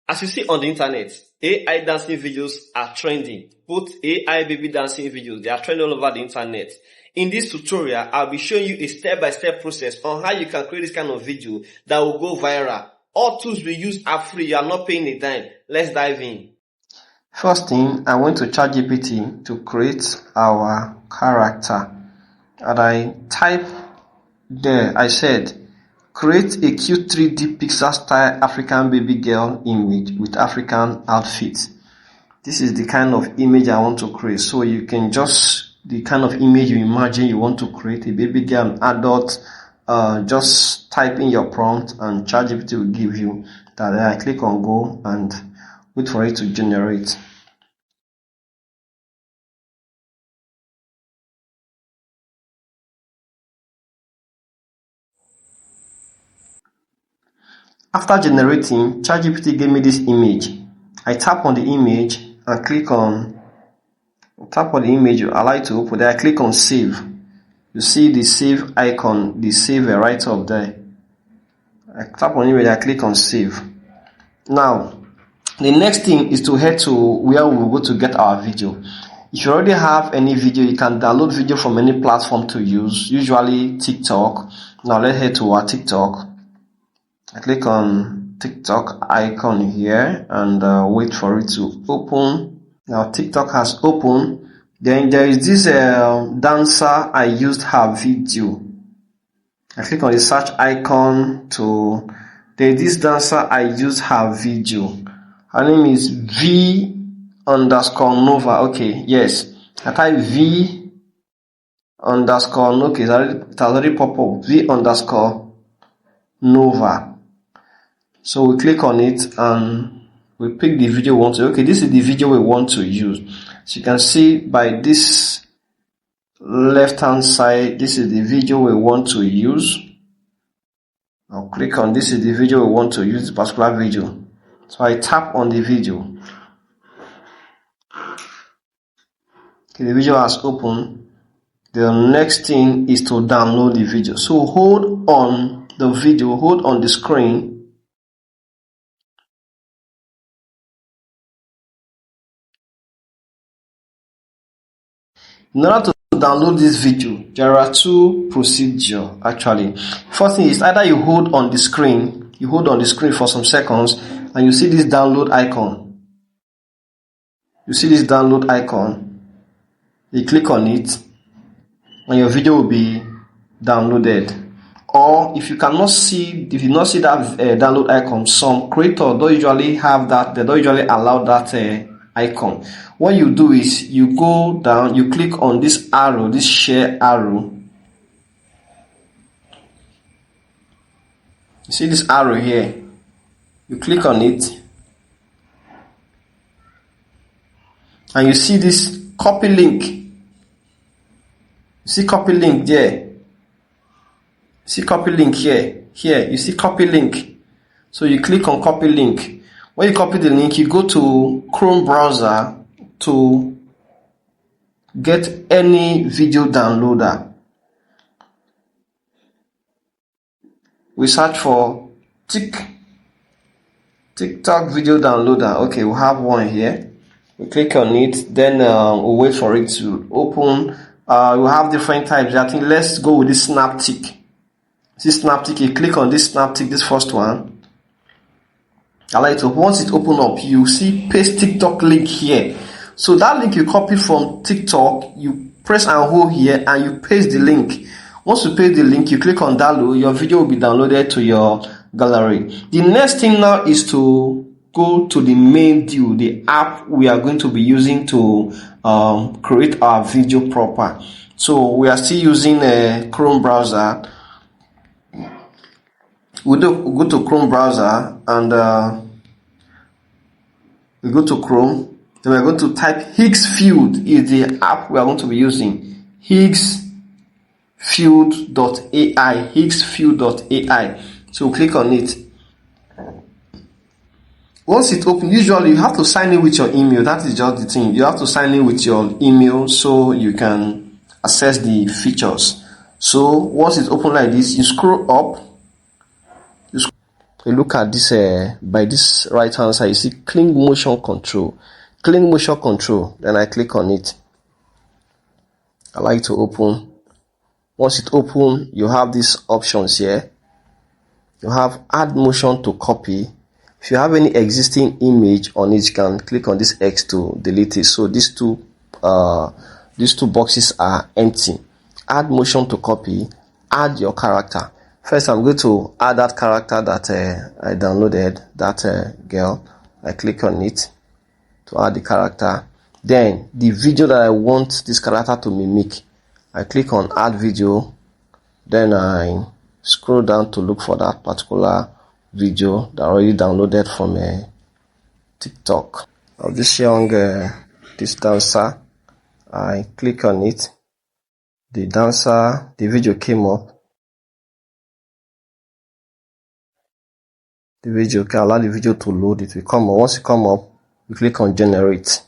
As you see on the internet, AI dancing videos are trending. Both AI baby dancing videos, they are trending all over the internet. In this tutorial, I'll be showing you a step-by-step process on how you can create this kind of video that will go viral. All tools we use are free, you are not paying a dime. Let's dive in. First thing, I went to ChatGPT to create our character. And I type there, I said, create a cute 3D pixel style African baby girl image with African outfit. This is the kind of image I want to create. So you can just, the kind of image you imagine you want to create, a baby girl, an adult, just type in your prompt and ChatGPT will give you that. Then I click on go and wait for it to generate. After generating, ChatGPT gave me this image. I tap on the image and click on, tap on the image, allow it to open. Then I click on save. You see the save icon, the save right up there. I tap on the image, I click on save. Now, the next thing is to head to where we will go to get our video. If you already have any video, you can download video from any platform to use, usually TikTok. Now let's head to our TikTok. I click on TikTok icon here and wait for it to open. Now TikTok has opened. Then there is this dancer I used her video. I click on the search icon to, there is this dancer I used her video. Her name is V_Nova. Okay, yes. I type V_, okay, it already pop up. V_Nova. So we click on it and we pick the video we want to. Okay, this is the video we want to use. So you can see by this left hand side, this is the video we want to use. I'll click on this is the video we want to use, this particular video. So I tap on the video. Okay, the video has opened. The next thing is to download the video. So hold on the video, hold on the screen. In order to download this video, there are two procedures actually. First thing is either you hold on the screen, for some seconds and you see this download icon. You see this download icon, you click on it and your video will be downloaded. Or if you not see that download icon, some creators don't usually have that, they don't usually allow that icon. What you do is you go down, you click on this arrow, this share arrow. You see this arrow here, you click on it and you see this copy link. You see copy link there. See copy link here. You see copy link. So you click on copy link. When you copy the link, you go to Chrome browser to get any video downloader. We search for TikTok video downloader. Okay, we have one here. We click on it, then we'll wait for it to open. We have different types. I think let's go with this Snaptick. See Snaptick, you click on this Snaptick, this first one. Allow it to, once it open up, you see paste TikTok link here. So that link you copy from TikTok, you press and hold here and you paste the link. Once you paste the link, you click on download, your video will be downloaded to your gallery. The next thing now is to go to the main view, the app we are going to be using to create our video proper. So we are still using a Chrome browser. We'll go to Chrome browser and we go to Chrome. Then we're going to type Higgsfield is the app we are going to be using. Higgsfield.ai. Higgsfield.ai. So we'll click on it. Once it opens, usually you have to sign in with your email. That is just the thing. You have to sign in with your email so you can access the features. So once it's open like this, you scroll up. you look at this by this right hand side, you see clean motion control. Clean motion control. Then I click on it. I like to open. Once it open, you have these options here. You have add motion to copy. If you have any existing image on it, you can click on this X to delete it. So these two boxes are empty. Add motion to copy. Add your character. First, I'm going to add that character that I downloaded, that girl. I click on it to add the character. Then the video that I want this character to mimic, I click on add video. Then I scroll down to look for that particular video that I already downloaded from TikTok of this young this dancer. I click on it. The video came up. The video, can allow the video to load. It will come up. Once it come up, you click on generate.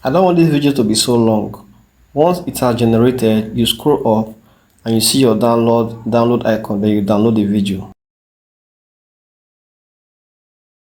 I don't want this video to be so long. Once it has generated, you scroll up and you see your download icon. Then you download the video.